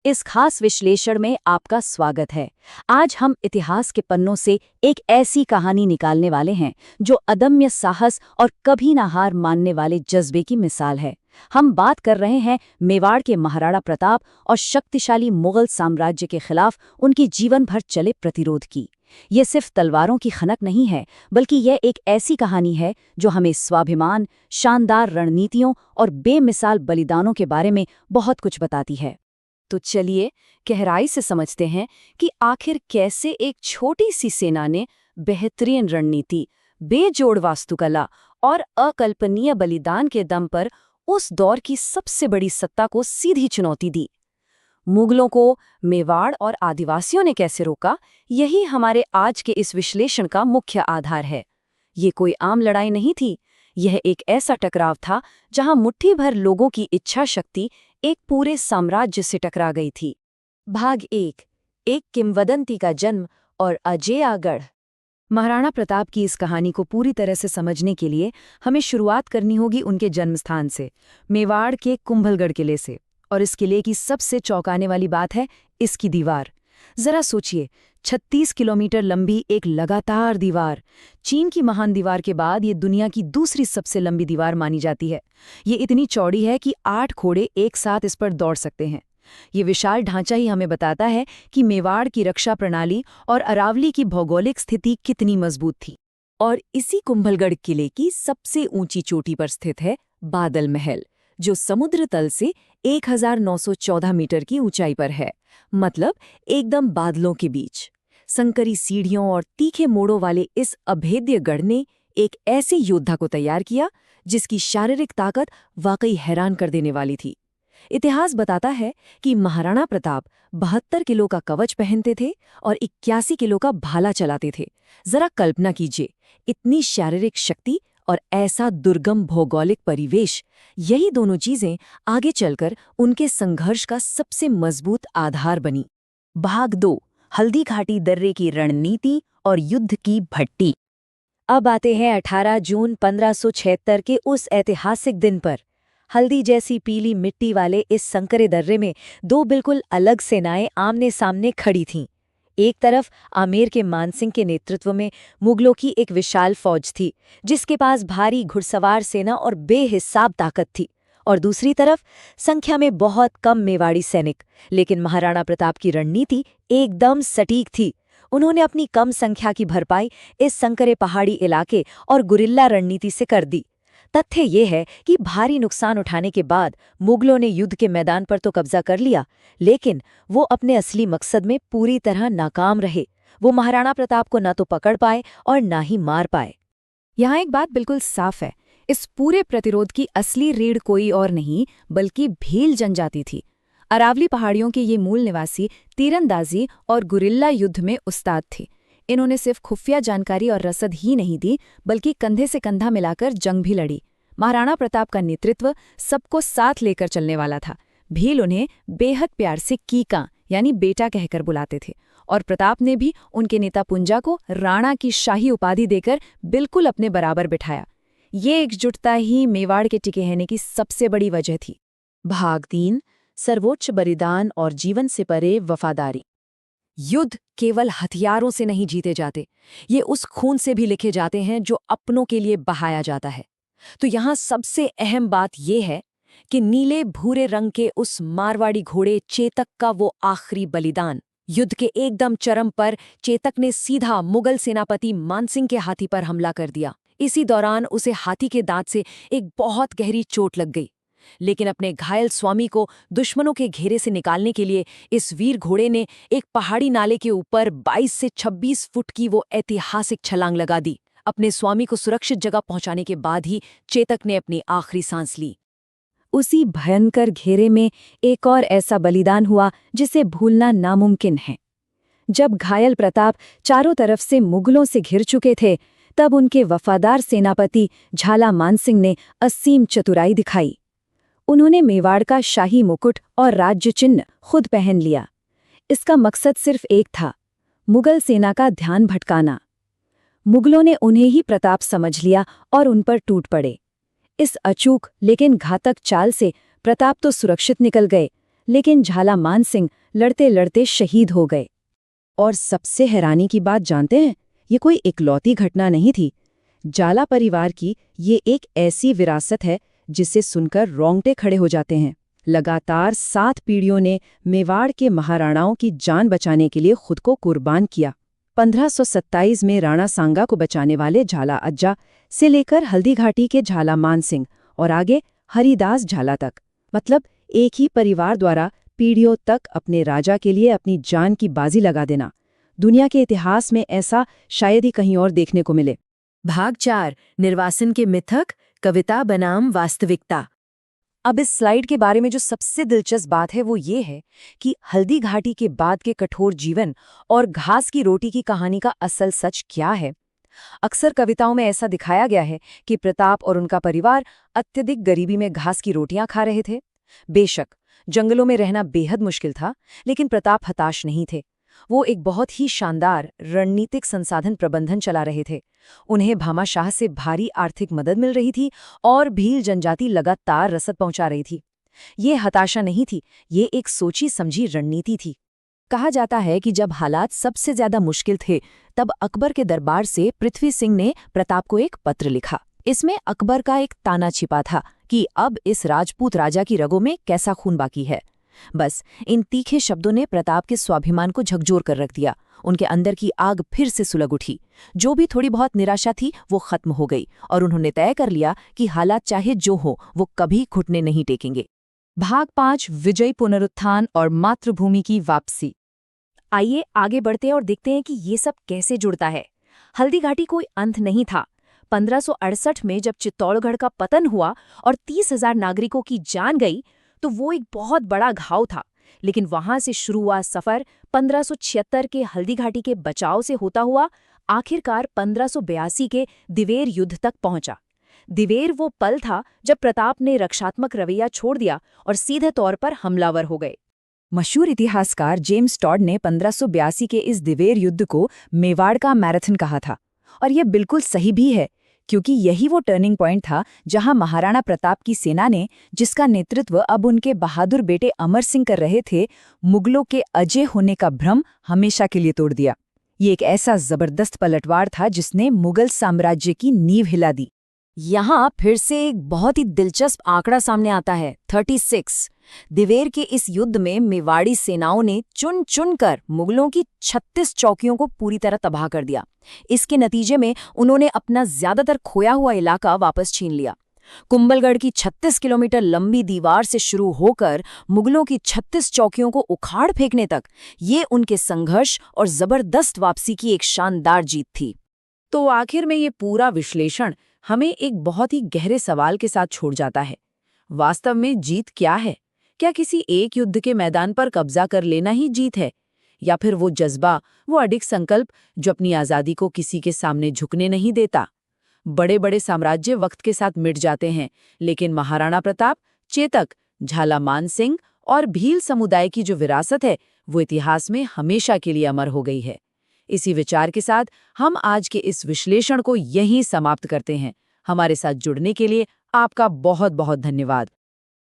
इस खास विश्लेषण में आपका स्वागत है। आज हम इतिहास के पन्नों से एक ऐसी कहानी निकालने वाले हैं जो अदम्य साहस और कभी ना हार मानने वाले जज्बे की मिसाल है। हम बात कर रहे हैं मेवाड़ के महाराणा प्रताप और शक्तिशाली मुगल साम्राज्य के खिलाफ उनकी जीवन भर चले प्रतिरोध की। ये सिर्फ तलवारों की खनक नहीं है, बल्कि यह एक ऐसी कहानी है जो हमें स्वाभिमान, शानदार रणनीतियों और बेमिसाल बलिदानों के बारे में बहुत कुछ बताती है। तो चलिए गहराई से समझते हैं कि आखिर कैसे एक छोटी सी सेना ने बेहतरीन रणनीति, बेजोड़ वास्तुकला और अकल्पनीय बलिदान के दम पर उस दौर की सबसे बड़ी सत्ता को सीधी चुनौती दी। मुगलों को मेवाड़ और आदिवासियों ने कैसे रोका, यही हमारे आज के इस विश्लेषण का मुख्य आधार है। ये कोई आम लड़ाई नहीं थी, यह एक ऐसा टकराव था जहां मुट्ठी भर लोगों की इच्छा शक्ति एक पूरे साम्राज्य से टकरा गई थी। भाग एक किंवदंती का जन्म और अजेयगढ़। महाराणा प्रताप की इस कहानी को पूरी तरह से समझने के लिए हमें शुरुआत करनी होगी उनके जन्मस्थान से, मेवाड़ के कुंभलगढ़ किले से। और इस किले की सबसे चौंकाने वाली बात है इसकी दीवार। जरा सोचिए, 36 किलोमीटर लंबी एक लगातार दीवार। चीन की महान दीवार के बाद ये दुनिया की दूसरी सबसे लंबी दीवार मानी जाती है। ये इतनी चौड़ी है कि 8 घोड़े एक साथ इस पर दौड़ सकते हैं। ये विशाल ढांचा ही हमें बताता है कि मेवाड़ की रक्षा प्रणाली और अरावली की भौगोलिक स्थिति कितनी मजबूत थी। और इसी कुंभलगढ़ किले की सबसे ऊंची चोटी पर स्थित है बादल महल, जो समुद्र तल से 1914 मीटर की ऊंचाई पर है, मतलब एकदम बादलों के बीच। संकरी सीढ़ियों और तीखे मोड़ों वाले इस अभेद्य गढ़ ने एक ऐसे योद्धा को तैयार किया जिसकी शारीरिक ताकत वाकई हैरान कर देने वाली थी। इतिहास बताता है कि महाराणा प्रताप 72 किलो का कवच पहनते थे और 81 किलो का भाला चलाते थे। जरा कल्पना कीजिए, इतनी शारीरिक शक्ति और ऐसा दुर्गम भौगोलिक परिवेश, यही दोनों चीजें आगे चलकर उनके संघर्ष का सबसे मजबूत आधार बनी। भाग 2, हल्दी घाटी दर्रे की रणनीति और युद्ध की भट्टी। अब आते हैं 18 जून 1576 के उस ऐतिहासिक दिन पर। हल्दी जैसी पीली मिट्टी वाले इस संकरे दर्रे में दो बिल्कुल अलग सेनाएं आमने सामने खड़ी थीं। एक तरफ आमेर के मानसिंह के नेतृत्व में मुगलों की एक विशाल फौज थी, जिसके पास भारी घुड़सवार सेना और बेहिसाब ताकत थी, और दूसरी तरफ संख्या में बहुत कम मेवाड़ी सैनिक। लेकिन महाराणा प्रताप की रणनीति एकदम सटीक थी। उन्होंने अपनी कम संख्या की भरपाई इस संकरे पहाड़ी इलाके और गुरिल्ला रणनीति से कर दी। तथ्य ये है कि भारी नुकसान उठाने के बाद मुगलों ने युद्ध के मैदान पर तो कब्जा कर लिया, लेकिन वो अपने असली मकसद में पूरी तरह नाकाम रहे। वो महाराणा प्रताप को न तो पकड़ पाए और न ही मार पाए। यहाँ एक बात बिल्कुल साफ है, इस पूरे प्रतिरोध की असली रीढ़ कोई और नहीं बल्कि भील जनजाति थी। अरावली पहाड़ियों के ये मूल निवासी तीरंदाजी और गुरिल्ला युद्ध में उस्ताद थे। इन्होंने सिर्फ खुफिया जानकारी और रसद ही नहीं दी, बल्कि कंधे से कंधा मिलाकर जंग भी लड़ी। महाराणा प्रताप का नेतृत्व सबको साथ लेकर चलने वाला था। भील उन्हें बेहद प्यार से कीका यानी बेटा कहकर बुलाते थे, और प्रताप ने भी उनके नेता पुंजा को राणा की शाही उपाधि देकर बिल्कुल अपने बराबर बिठाया। ये एकजुटता ही मेवाड़ के टिके रहने की सबसे बड़ी वजह थी। भाग 3, सर्वोच्च बलिदान और जीवन से परे वफादारी। युद्ध केवल हथियारों से नहीं जीते जाते, ये उस खून से भी लिखे जाते हैं जो अपनों के लिए बहाया जाता है। तो यहाँ सबसे अहम बात यह है कि नीले भूरे रंग के उस मारवाड़ी घोड़े चेतक का वो आखिरी बलिदान। युद्ध के एकदम चरम पर चेतक ने सीधा मुगल सेनापति मानसिंह के हाथी पर हमला कर दिया। इसी दौरान उसे हाथी के दांत से एक बहुत गहरी चोट लग गई, लेकिन अपने घायल स्वामी को दुश्मनों के घेरे से निकालने के लिए इस वीर घोड़े ने एक पहाड़ी नाले के ऊपर 22 से 26 फुट की वो ऐतिहासिक छलांग लगा दी। अपने स्वामी को सुरक्षित जगह पहुंचाने के बाद ही चेतक ने अपनी आखिरी सांस ली। उसी भयंकर घेरे में एक और ऐसा बलिदान हुआ जिसे भूलना नामुमकिन है। जब घायल प्रताप चारों तरफ से मुगलों से घिर चुके थे, तब उनके वफादार सेनापति झाला मानसिंह ने असीम चतुराई दिखाई। उन्होंने मेवाड़ का शाही मुकुट और राज्य चिन्ह खुद पहन लिया। इसका मकसद सिर्फ एक था, मुगल सेना का ध्यान भटकाना। मुगलों ने उन्हें ही प्रताप समझ लिया और उन पर टूट पड़े। इस अचूक लेकिन घातक चाल से प्रताप तो सुरक्षित निकल गए, लेकिन झालामान सिंह लड़ते लड़ते शहीद हो गए। और सबसे हैरानी की बात जानते हैं, ये कोई इकलौती घटना नहीं थी। जाला परिवार की ये एक ऐसी विरासत है जिसे सुनकर रोंगटे खड़े हो जाते हैं। लगातार 7 पीढ़ियों ने मेवाड़ के महाराणाओं की जान बचाने के लिए खुद को कुर्बान किया। 1527 में राणा सांगा को बचाने वाले झाला अज्जा से लेकर हल्दीघाटी के झालामान सिंह और आगे हरिदास झाला तक, मतलब एक ही परिवार द्वारा पीढ़ियों तक अपने राजा के लिए अपनी जान की बाजी लगा देना। दुनिया के इतिहास में ऐसा शायद ही कहीं और देखने को मिले। भाग 4, निर्वासन के मिथक, कविता बनाम वास्तविकता। अब इस स्लाइड के बारे में जो सबसे दिलचस्प बात है वो ये है कि हल्दी घाटी के बाद के कठोर जीवन और घास की रोटी की कहानी का असल सच क्या है। अक्सर कविताओं में ऐसा दिखाया गया है कि प्रताप और उनका परिवार अत्यधिक गरीबी में घास की रोटियां खा रहे थे। बेशक जंगलों में रहना बेहद मुश्किल था, लेकिन प्रताप हताश नहीं थे। वो एक बहुत ही शानदार रणनीतिक संसाधन प्रबंधन चला रहे थे। उन्हें भामाशाह से भारी आर्थिक मदद मिल रही थी और भील जनजाति लगातार रसद पहुंचा रही थी। ये हताशा नहीं थी, ये एक सोची समझी रणनीति थी। कहा जाता है कि जब हालात सबसे ज्यादा मुश्किल थे, तब अकबर के दरबार से पृथ्वी सिंह ने प्रताप को एक पत्र लिखा। इसमें अकबर का एक ताना छिपा था कि अब इस राजपूत राजा की रगों में कैसा खून बाकी है। बस इन तीखे शब्दों ने प्रताप के स्वाभिमान को झकझोर कर रख दिया। उनके अंदर की आग फिर से सुलग उठी। जो भी थोड़ी बहुत निराशा थी वो खत्म हो गई और उन्होंने तय कर लिया कि हालात चाहे जो हो वो कभी घुटने नहीं टेकेंगे। भाग 5, विजयी पुनरुत्थान और मातृभूमि की वापसी। आइए आगे बढ़ते और देखते हैं कि ये सब कैसे जुड़ता है। हल्दी घाटी कोई अंत नहीं था। 1568 में जब चित्तौड़गढ़ का पतन हुआ और 30,000 नागरिकों की जान गई, तो वो एक बहुत बड़ा घाव था। लेकिन वहां से शुरू हुआ सफर 1576 के हल्दी घाटी के बचाव से होता हुआ आखिरकार 1582 के दिवेर युद्ध तक पहुंचा। दिवेर वो पल था जब प्रताप ने रक्षात्मक रवैया छोड़ दिया और सीधे तौर पर हमलावर हो गए। मशहूर इतिहासकार जेम्स टॉड ने 1582 के इस दिवेर युद्ध को मेवाड़ का मैराथन कहा था। और यह बिल्कुल सही भी है, क्योंकि यही वो टर्निंग पॉइंट था जहां महाराणा प्रताप की सेना ने, जिसका नेतृत्व अब उनके बहादुर बेटे अमर सिंह कर रहे थे, मुगलों के अजय होने का भ्रम हमेशा के लिए तोड़ दिया। ये एक ऐसा जबरदस्त पलटवार था जिसने मुगल साम्राज्य की नींव हिला दी। यहाँ फिर से एक बहुत ही दिलचस्प आंकड़ा सामने आता है, 36। दिवेर के इस युद्ध में मेवाड़ी सेनाओं ने चुन चुन कर मुगलों की 36 चौकियों को पूरी तरह तबाह कर दिया। इसके नतीजे में उन्होंने अपना ज्यादातर खोया हुआ इलाका वापस छीन लिया। कुंभलगढ़ की 36 किलोमीटर लंबी दीवार से शुरू होकर मुगलों की 36 चौकियों को उखाड़ फेंकने तक, ये उनके संघर्ष और जबरदस्त वापसी की एक शानदार जीत थी। तो आखिर में ये पूरा विश्लेषण हमें एक बहुत ही गहरे सवाल के साथ छोड़ जाता है। वास्तव में जीत क्या है? क्या किसी एक युद्ध के मैदान पर कब्जा कर लेना ही जीत है, या फिर वो जज्बा, वो अडिग संकल्प जो अपनी आज़ादी को किसी के सामने झुकने नहीं देता? बड़े बड़े साम्राज्य वक्त के साथ मिट जाते हैं, लेकिन महाराणा प्रताप, चेतक, झालामान सिंह और भील समुदाय की जो विरासत है वो इतिहास में हमेशा के लिए अमर हो गई है। इसी विचार के साथ हम आज के इस विश्लेषण को यहीं समाप्त करते हैं। हमारे साथ जुड़ने के लिए आपका बहुत बहुत धन्यवाद।